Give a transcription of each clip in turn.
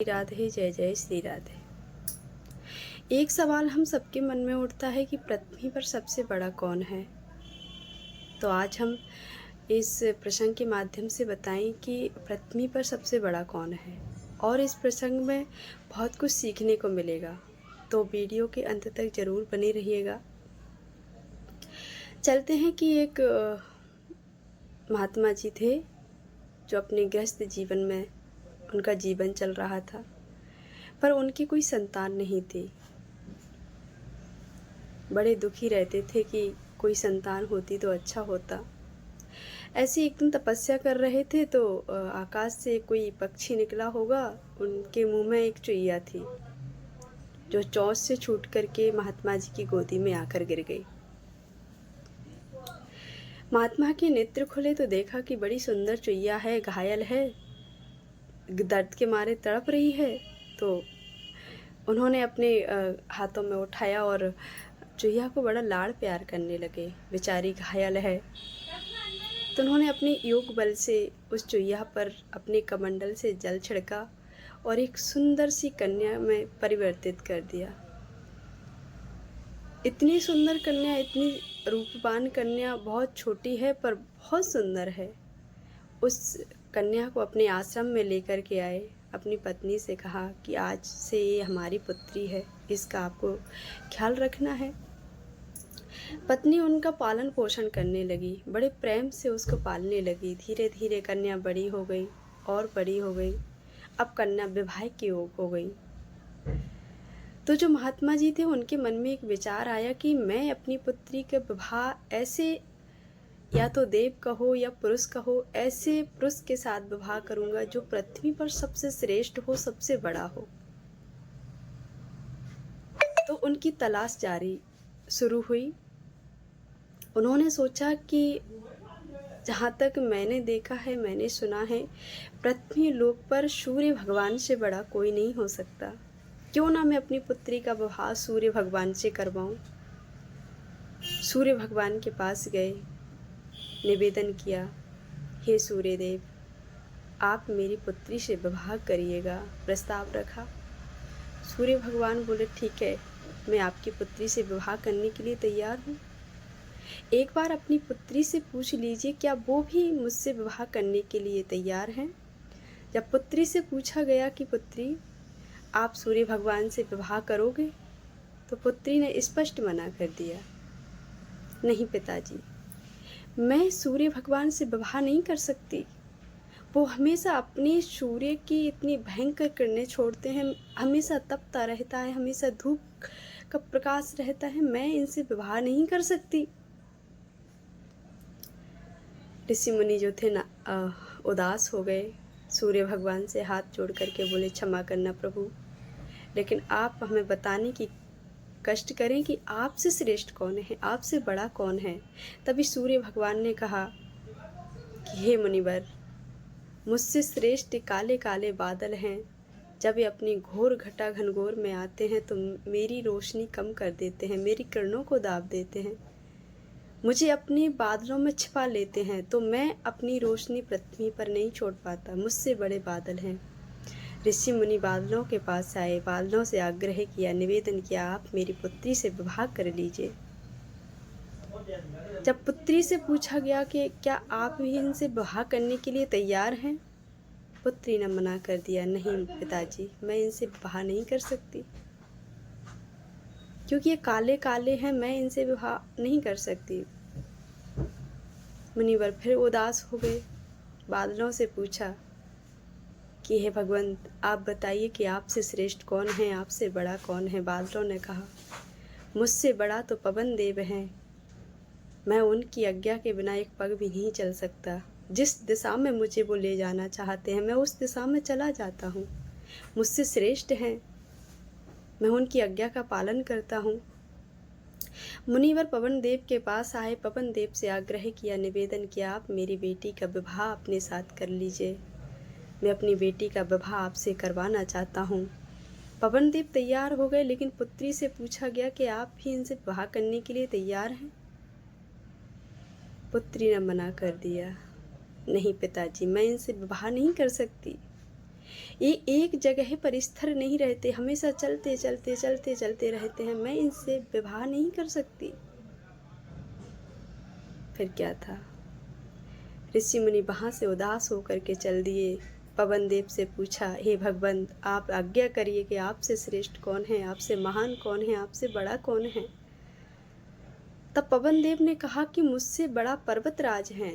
राधे, जय जय श्री राधे। एक सवाल हम सबके मन में उठता है कि पृथ्वी पर सबसे बड़ा कौन है। तो आज हम इस प्रसंग के माध्यम से बताएं कि पृथ्वी पर सबसे बड़ा कौन है, और इस प्रसंग में बहुत कुछ सीखने को मिलेगा। तो वीडियो के अंत तक ज़रूर बने रहिएगा। चलते हैं कि एक महात्मा जी थे जो अपने गृहस्थ जीवन में उनका जीवन चल रहा था, पर उनकी कोई संतान नहीं थी। बड़े दुखी रहते थे कि कोई संतान होती तो अच्छा होता। ऐसे एक दिन तपस्या कर रहे थे तो आकाश से कोई पक्षी निकला होगा। उनके मुंह में एक चुईया थी जो चोंच से छूट करके महात्मा जी की गोदी में आकर गिर गई। महात्मा के नेत्र खुले तो देखा कि बड़ी सुंदर चुईया है, घायल है, दर्द के मारे तड़प रही है। तो उन्होंने अपने हाथों में उठाया और चुईया को बड़ा लाड़ प्यार करने लगे। बेचारी घायल है, तो उन्होंने अपने योग बल से उस चुईया पर अपने कमंडल से जल छिड़का और एक सुंदर सी कन्या में परिवर्तित कर दिया। इतनी सुंदर कन्या, इतनी रूपवान कन्या, बहुत छोटी है पर बहुत सुंदर है। उस कन्या को अपने आश्रम में लेकर के आए। अपनी पत्नी से कहा कि आज से ये हमारी पुत्री है, इसका आपको ख्याल रखना है। पत्नी उनका पालन पोषण करने लगी, बड़े प्रेम से उसको पालने लगी। धीरे धीरे कन्या बड़ी हो गई और बड़ी हो गई। अब कन्या विवाह की योग हो गई। तो जो महात्मा जी थे उनके मन में एक विचार आया कि मैं अपनी पुत्री का विवाह ऐसे, या तो देव कहो या पुरुष कहो, ऐसे पुरुष के साथ विवाह करूंगा जो पृथ्वी पर सबसे श्रेष्ठ हो, सबसे बड़ा हो। तो उनकी तलाश जारी शुरू हुई। उन्होंने सोचा कि जहाँ तक मैंने देखा है, मैंने सुना है, पृथ्वी लोक पर सूर्य भगवान से बड़ा कोई नहीं हो सकता। क्यों ना मैं अपनी पुत्री का विवाह सूर्य भगवान से करवाऊं। सूर्य भगवान के पास गए, निवेदन किया, हे सूर्य देव, आप मेरी पुत्री से विवाह करिएगा। प्रस्ताव रखा। सूर्य भगवान बोले, ठीक है, मैं आपकी पुत्री से विवाह करने के लिए तैयार हूँ। एक बार अपनी पुत्री से पूछ लीजिए क्या वो भी मुझसे विवाह करने के लिए तैयार हैं। जब पुत्री से पूछा गया कि पुत्री, आप सूर्य भगवान से विवाह करोगे, तो पुत्री ने स्पष्ट मना कर दिया, नहीं पिताजी, मैं सूर्य भगवान से विवाह नहीं कर सकती। वो हमेशा अपने सूर्य की इतनी भयंकर किरणें छोड़ते हैं, हमेशा तपता रहता है, हमेशा धूप का प्रकाश रहता है, मैं इनसे विवाह नहीं कर सकती। ऋषि मुनि जो थे ना उदास हो गए। सूर्य भगवान से हाथ जोड़ करके बोले, क्षमा करना प्रभु, लेकिन आप हमें बताने की कष्ट करें कि आपसे श्रेष्ठ कौन है, आपसे बड़ा कौन है। तभी सूर्य भगवान ने कहा कि हे मुनिवर, मुझसे श्रेष्ठ काले काले बादल हैं। जब ये अपनी घोर घटा घनघोर में आते हैं तो मेरी रोशनी कम कर देते हैं, मेरी किरणों को दाब देते हैं, मुझे अपने बादलों में छिपा लेते हैं, तो मैं अपनी रोशनी पृथ्वी पर नहीं छोड़ पाता। मुझसे बड़े बादल हैं। ऋषि मुनि बादलों के पास आए, बादलों से आग्रह किया, निवेदन किया, आप मेरी पुत्री से विवाह कर लीजिए। जब पुत्री से पूछा गया कि क्या आप भी इनसे विवाह करने के लिए तैयार हैं, पुत्री ने मना कर दिया, नहीं पिताजी, मैं इनसे विवाह नहीं कर सकती, क्योंकि ये काले काले हैं, मैं इनसे विवाह नहीं कर सकती। मुनिवर फिर उदास हो गए। बादलों से पूछा कि हे भगवंत, आप बताइए कि आपसे श्रेष्ठ कौन है, आपसे बड़ा कौन है। बादलों ने कहा, मुझसे बड़ा तो पवन देव हैं, मैं उनकी आज्ञा के बिना एक पग भी नहीं चल सकता। जिस दिशा में मुझे वो ले जाना चाहते हैं मैं उस दिशा में चला जाता हूँ। मुझसे श्रेष्ठ हैं, मैं उनकी आज्ञा का पालन करता हूँ। मुनिवर पवन देव के पास आए, पवन देव से आग्रह किया, निवेदन किया, आप मेरी बेटी का विवाह अपने साथ कर लीजिए, मैं अपनी बेटी का विवाह आपसे करवाना चाहता हूँ। पवन देव तैयार हो गए, लेकिन पुत्री से पूछा गया कि आप भी इनसे विवाह करने के लिए तैयार हैं। पुत्री ने मना कर दिया, नहीं पिताजी, मैं इनसे विवाह नहीं कर सकती, ये एक जगह पर स्थिर नहीं रहते, हमेशा चलते चलते चलते चलते रहते हैं। मैं इनसे विवाह नहीं कर सकती। फिर क्या था, ऋषि मुनि वहाँ से उदास होकर के चल दिए। पवन देव से पूछा, हे भगवान, आप आज्ञा करिए कि आपसे श्रेष्ठ कौन है, आपसे महान कौन है, आपसे बड़ा कौन है। तब पवन देव ने कहा कि मुझसे बड़ा पर्वतराज है।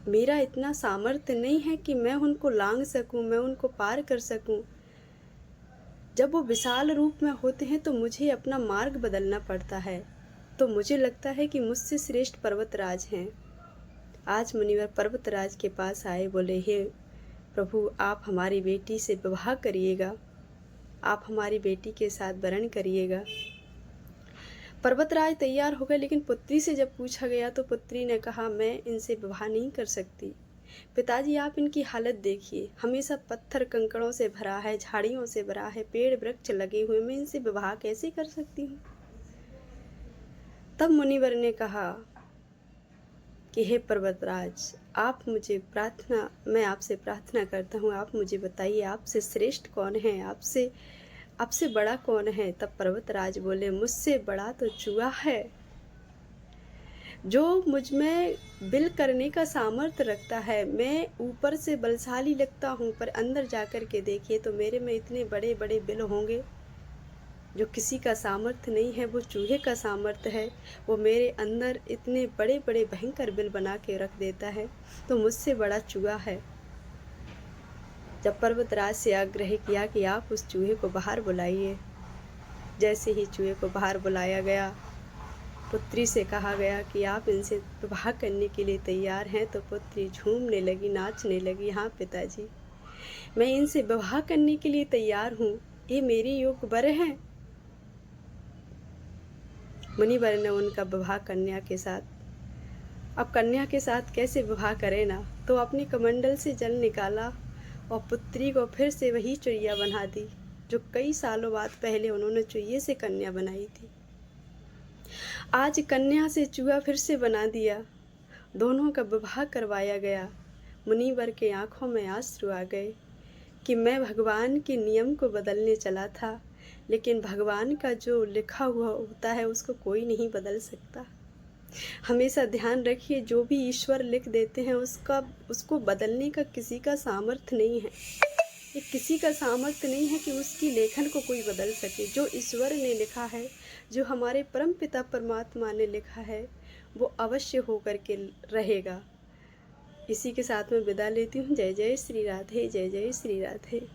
मेरा इतना सामर्थ्य नहीं है कि मैं उनको लांघ सकूं, मैं उनको पार कर सकूं। जब वो विशाल रूप में होते हैं तो मुझे अपना मार्ग बदलना पड़ता है। तो मुझे लगता है कि मुझसे श्रेष्ठ पर्वतराज हैं। आज मुनिवर पर्वतराज के पास आए, बोले, हे प्रभु, आप हमारी बेटी से विवाह करिएगा, आप हमारी बेटी के साथ वरण करिएगा। पर्वतराज तैयार हो गए, लेकिन पुत्री से जब पूछा गया तो पुत्री ने कहा, मैं इनसे विवाह नहीं कर सकती। पिताजी, आप इनकी हालत देखिए, हमेशा पत्थर कंकड़ों से भरा है, झाड़ियों से भरा है, पेड़ वृक्ष लगे हुए, मैं इनसे विवाह कैसे कर सकती हूँ। तब मुनिवर ने कहा कि हे पर्वतराज, मैं आपसे प्रार्थना करता हूँ, आप मुझे बताइए, आपसे श्रेष्ठ कौन है, आपसे बड़ा कौन है। तब पर्वतराज बोले, मुझसे बड़ा तो चूहा है, जो मुझ में बिल करने का सामर्थ्य रखता है। मैं ऊपर से बलशाली लगता हूँ, पर अंदर जाकर के देखिए तो मेरे में इतने बड़े बड़े बिल होंगे जो किसी का सामर्थ्य नहीं है, वो चूहे का सामर्थ्य है। वो मेरे अंदर इतने बड़े बड़े भयंकर बिल बना के रख देता है, तो मुझसे बड़ा चूहा है। जब पर्वतराज से आग्रह किया कि आप उस चूहे को बाहर बुलाइए, जैसे ही चूहे को बाहर बुलाया गया, पुत्री से कहा गया कि आप इनसे विवाह करने के लिए तैयार हैं, तो पुत्री झूमने लगी, नाचने लगी, हाँ पिताजी, मैं इनसे विवाह करने के लिए तैयार हूँ, ये मेरे योग्य वर हैं। मुनिवर ने उनका विवाह कन्या के साथ, अब कन्या के साथ कैसे विवाह करे ना, तो अपनी कमंडल से जल निकाला और पुत्री को फिर से वही चुईया बना दी जो कई सालों बाद पहले उन्होंने चुईये से कन्या बनाई थी। आज कन्या से चूहा फिर से बना दिया, दोनों का विवाह करवाया गया। मुनिवर के आंखों में आंसू आ गए कि मैं भगवान के नियम को बदलने चला था, लेकिन भगवान का जो लिखा हुआ होता है उसको कोई नहीं बदल सकता। हमेशा ध्यान रखिए, जो भी ईश्वर लिख देते हैं उसको बदलने का किसी का सामर्थ्य नहीं है। ये किसी का सामर्थ्य नहीं है कि उसकी लेखन को कोई बदल सके। जो ईश्वर ने लिखा है, जो हमारे परम पिता परमात्मा ने लिखा है, वो अवश्य होकर के रहेगा। इसी के साथ मैं विदा लेती हूँ। जय जय श्री राधे, जय जय श्री राधे।